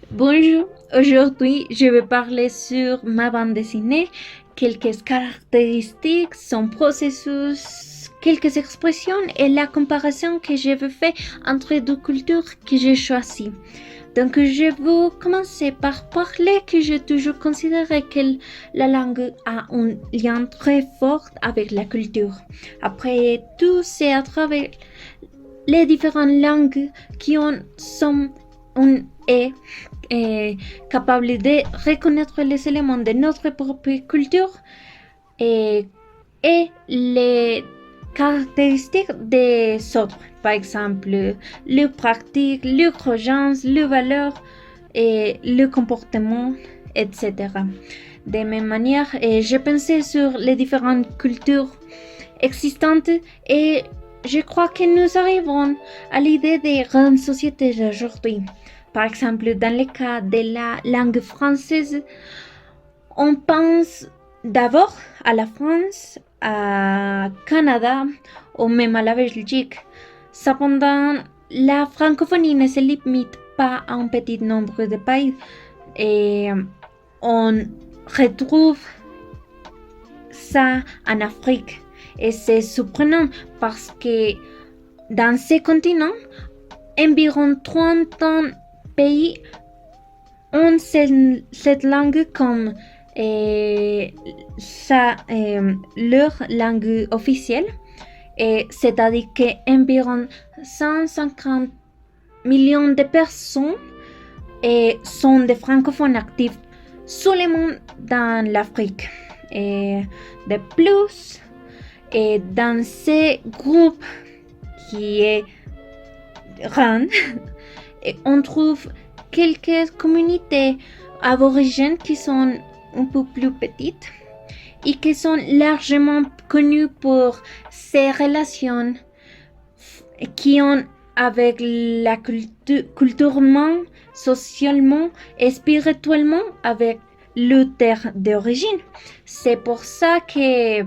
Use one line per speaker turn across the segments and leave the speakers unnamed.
Bonjour, aujourd'hui je vais parler sur ma bande dessinée, quelques caractéristiques, son processus, quelques expressions et la comparaison que je veux faire entre deux cultures que j'ai choisies. Donc je vais commencer par parler que j'ai toujours considéré que la langue a un lien très fort avec la culture. Après tout, c'est à travers les différentes langues qui sont est capable de reconnaître les éléments de notre propre culture et, et les caractéristiques des autres. Par exemple, le pratique, le croyance, le valeur et le comportement, etc. De même manière, je pensais sur les différentes cultures existantes et je crois que nous arrivons à l'idée des grandes sociétés d'aujourd'hui. Par exemple, dans le cas de la langue française, on pense d'abord à la France, à Canada ou même à la Belgique. Cependant, la francophonie ne se limite pas à un petit nombre de pays et on retrouve ça en Afrique. Et c'est surprenant parce que dans ces continents, environ 30 pays ont cette langue comme leur langue officielle, c'est-à-dire qu'environ 150 millions de personnes sont des francophones actifs seulement dans l'Afrique. Et de plus, dans ces groupes qui est grand, on trouve quelques communautés aborigènes qui sont un peu plus petites et qui sont largement connues pour ces relations qui ont avec la culturellement, socialement et spirituellement avec le terre d'origine. C'est pour ça que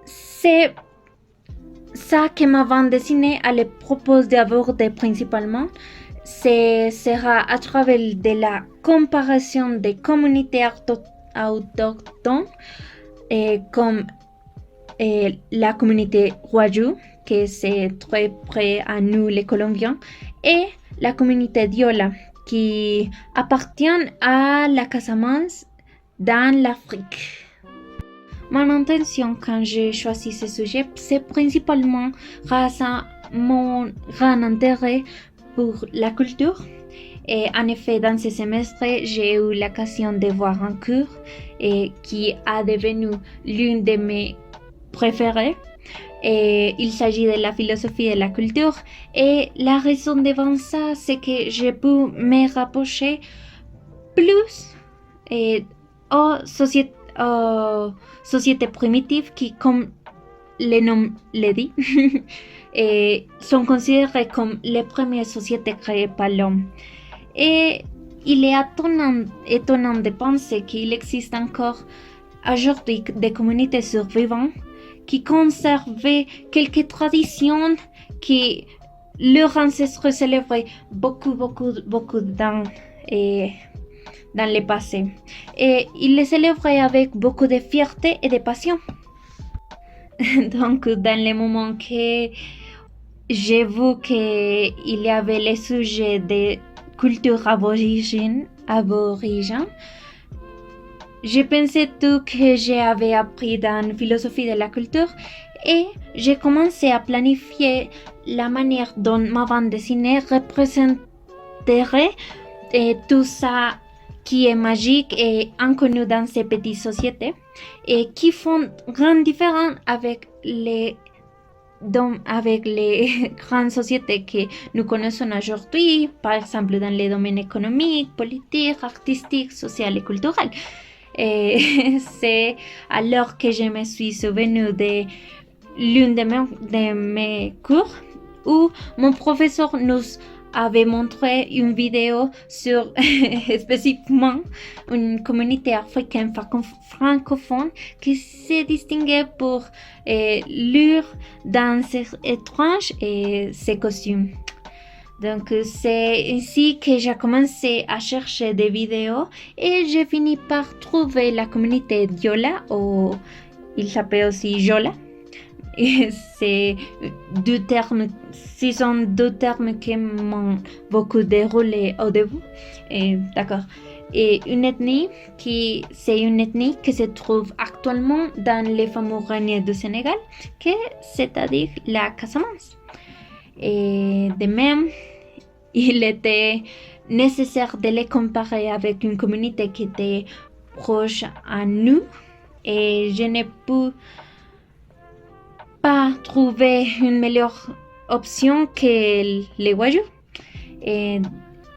c'est ça que ma bande dessinée elle propose d'aborder principalement. Ce sera à travers de la comparaison des communautés autochtones comme la communauté Wayuu, que c'est très près à nous les Colombiens, et la communauté Diola, qui appartient à la Casamance dans l'Afrique. Mon intention quand j'ai choisi ce sujet, c'est principalement grâce à mon grand intérêt pour la culture. Et en effet, dans ce semestre, j'ai eu l'occasion de voir un cours qui a devenu l'une de mes préférées. Et il s'agit de la philosophie de la culture. Et la raison devant ça, c'est que j'ai pu me rapprocher plus aux sociétés primitives qui, comme le nom le dit, sont considérées comme les premières sociétés créées par l'homme. Et il est étonnant de penser qu'il existe encore aujourd'hui des communautés survivantes qui conservaient quelques traditions que leurs ancêtres célébraient beaucoup dans le passé. Et ils les célébraient avec beaucoup de fierté et de passion. Donc, dans les moments que j'ai vu qu'il y avait le sujet de culture aborigène, je pensais tout que j'avais appris dans philosophie de la culture et j'ai commencé à planifier la manière dont ma bande dessinée représenterait tout ça qui est magique et inconnu dans ces petites sociétés et qui font grande différence avec les grandes sociétés que nous connaissons aujourd'hui, par exemple dans les domaines économiques, politiques, artistiques, social et culturels. Et c'est alors que je me suis souvenue de l'une de mes cours où mon professeur nous avait montré une vidéo sur spécifiquement une communauté africaine francophone qui se distinguait pour leurs danses étranges et ses costumes. Donc, c'est ainsi que j'ai commencé à chercher des vidéos et j'ai fini par trouver la communauté Diola, ou il s'appelle aussi Jola. Et ce sont deux termes qui m'ont beaucoup déroulé au début. D'accord. Et c'est une ethnie qui se trouve actuellement dans les fameux règnes du Sénégal, c'est-à-dire la Casamance. Et de même, il était nécessaire de les comparer avec une communauté qui était proche à nous, et je n'ai pu pas trouver une meilleure option que les Wayuu. Et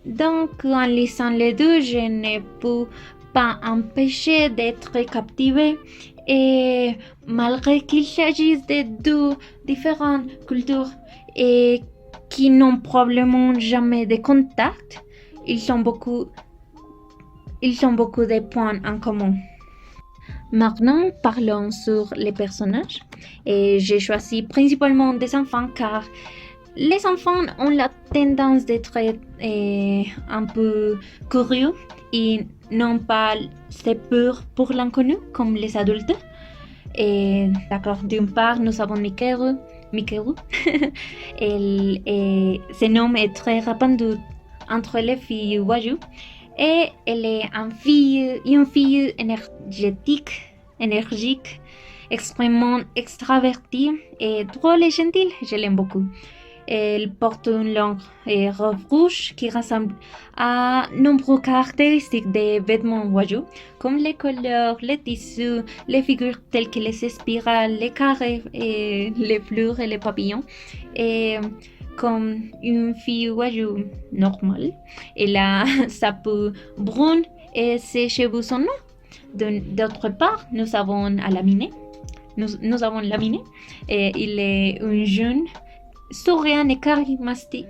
donc, en lisant les deux, je n'ai pu pas empêcher d'être captivée. Et malgré qu'il s'agisse de deux différentes cultures et qui n'ont probablement jamais de contact, ils ont beaucoup de points en commun. Maintenant, parlons sur les personnages. Et j'ai choisi principalement des enfants car les enfants ont la tendance d'être un peu curieux et n'ont pas cette peur pour l'inconnu comme les adultes. Et d'accord, d'une part, nous avons Mikeru. Ce nom est très répandu entre les filles Wayuu. Et elle est une fille énergique, extrêmement extravertie et drôle et gentille. Je l'aime beaucoup. Elle porte une longue robe rouge qui ressemble à nombreuses caractéristiques des vêtements Wayuu, comme les couleurs, les tissus, les figures telles que les spirales, les carrés, et les fleurs et les papillons. Et comme une fille Wayuu normale, elle a sa peau brune et ses cheveux sont noirs. D'autre part, nous avons Laminé. Et il est un jeune souriant et charismatique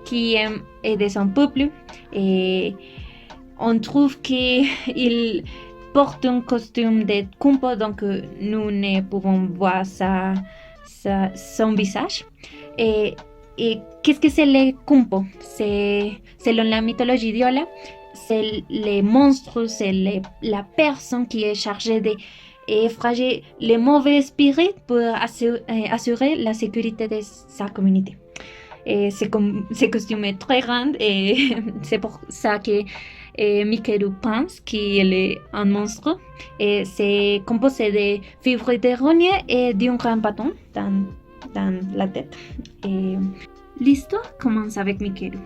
qui aime aider son peuple. Et on trouve qu'il porte un costume de Kumpo, donc nous ne pouvons voir son visage. Et qu'est-ce que c'est le Kumpo? Selon la mythologie Diola, c'est les monstres, c'est la personne qui est chargée d'effrayer les mauvais esprits pour assurer la sécurité de sa communauté. Et ce costume est très grand et c'est pour ça que Mikeru pense qu'il est un monstre. Et c'est composé de fibres d'érognes et d'un grand bâton dans la tête. Et l'histoire commence avec Mikeru,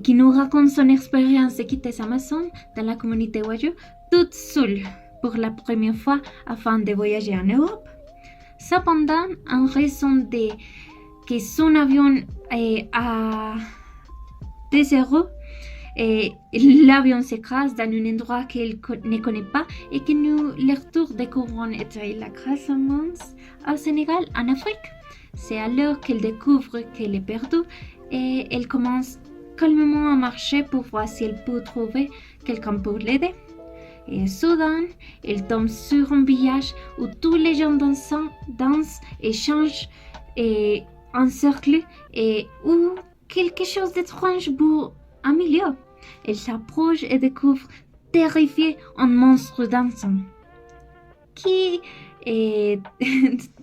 qui nous raconte son expérience de quitter sa maison dans la communauté Wayuu toute seule pour la première fois afin de voyager en Europe. Cependant, en raison de que son avion a déserté, et l'avion s'écrase dans un endroit qu'elle ne connaît pas et que nous, les retours découvrons être la Casamance au Sénégal, en Afrique. C'est alors qu'elle découvre qu'elle est perdue et elle commence calmement à marcher pour voir si elle peut trouver quelqu'un pour l'aider. Et soudain, elle tombe sur un village où tous les gens dansent et changent et en cercle et où quelque chose d'étrange bout un milieu. Elle s'approche et découvre, terrifiée, un monstre dansant qui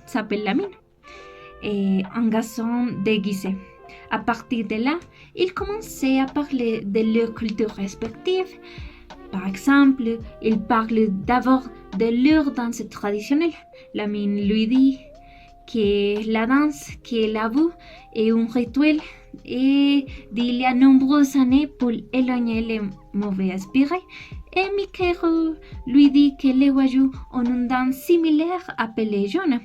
s'appelle Lamine, et un garçon déguisé. À partir de là, ils commençaient à parler de leurs cultures respectives. Par exemple, ils parlent d'abord de leur danse traditionnelle. Lamine lui dit que la danse qu'elle a vue est un rituel et d'il y a nombreuses années pour éloigner les mauvais esprits. Et Mikeru lui dit que les Wayuu ont une danse similaire appelée jaune,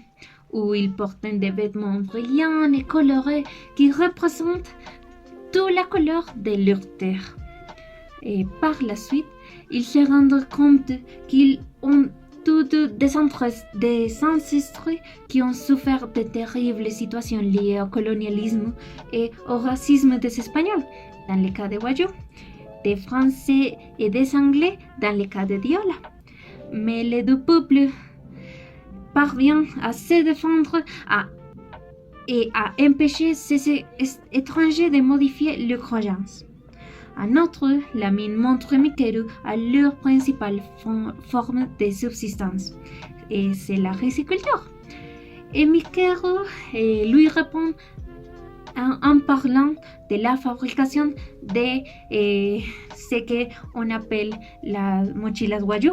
où ils portent des vêtements brillants et colorés qui représentent toute la couleur de leur terre. Et par la suite, ils se rendent compte qu'ils ont tous des ancêtres qui ont souffert de terribles situations liées au colonialisme et au racisme des Espagnols, dans le cas des Wayuu, des Français et des Anglais, dans le cas de Diola. Mais les deux peuples parviennent à se défendre, à et à empêcher ces étrangers de modifier leurs croyances. En outre, la mine montre Mikeru à leur principale forme de subsistance, et c'est la riziculture. Et Mikeru lui répond en parlant de la fabrication de ce qu'on appelle la mochila Wayu,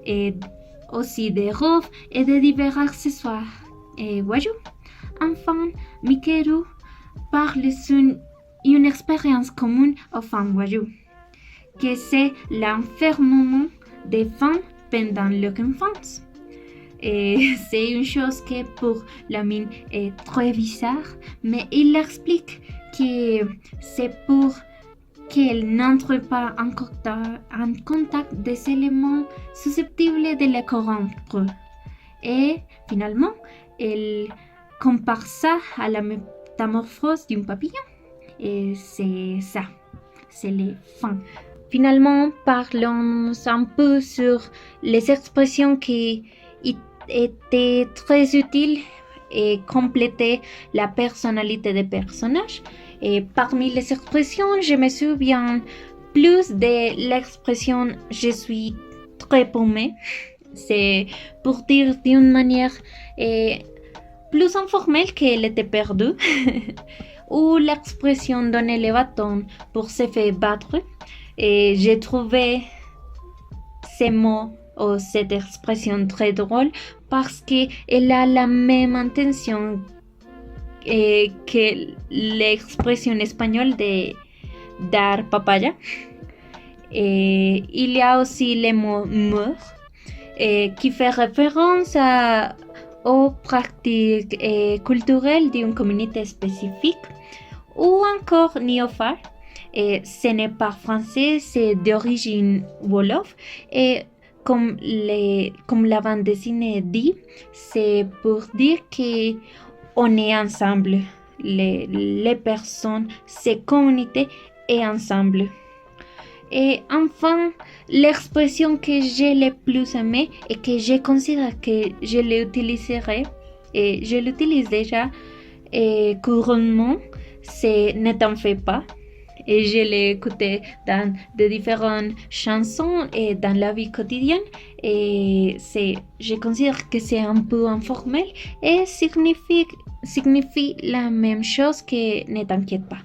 et aussi des robes et de divers accessoires Wayu. Enfin, Mikeru parle sur une expérience commune aux femmes Wayu, que c'est l'enfermement des femmes pendant leur enfance. Et c'est une chose qui pour la mine est très bizarre, mais il explique que c'est pour qu'elle n'entre pas en contact des éléments susceptibles de la corrompre. Et finalement, elle compare ça à la métamorphose d'un papillon. Et c'est ça, c'est les fins. Finalement, parlons un peu sur les expressions qui étaient très utiles et complétaient la personnalité des personnages. Et parmi les expressions, je me souviens plus de l'expression « je suis très paumé ». C'est pour dire d'une manière plus informelle qu'elle était perdue. Ou l'expression « donner le bâton pour se faire battre ». Et j'ai trouvé ces mots ou cette expression très drôle parce qu'elle a la même intention que l'expression espagnole de dar papaya. Et il y a aussi le mot meur qui fait référence aux pratiques culturelles d'une communauté spécifique, ou encore néophile. Ce n'est pas français, c'est d'origine wolof. Et comme la bande dessinée dit, c'est pour dire qu'on est ensemble, les personnes, ces communautés est ensemble. Et enfin, l'expression que j'ai le plus aimée et que je considère que je l'utiliserai, et je l'utilise déjà couramment, c'est « ne t'en fais pas ». Et je l'ai écouté dans de différentes chansons et dans la vie quotidienne. Et je considère que c'est un peu informel et signifie la même chose que « ne t'inquiète pas ».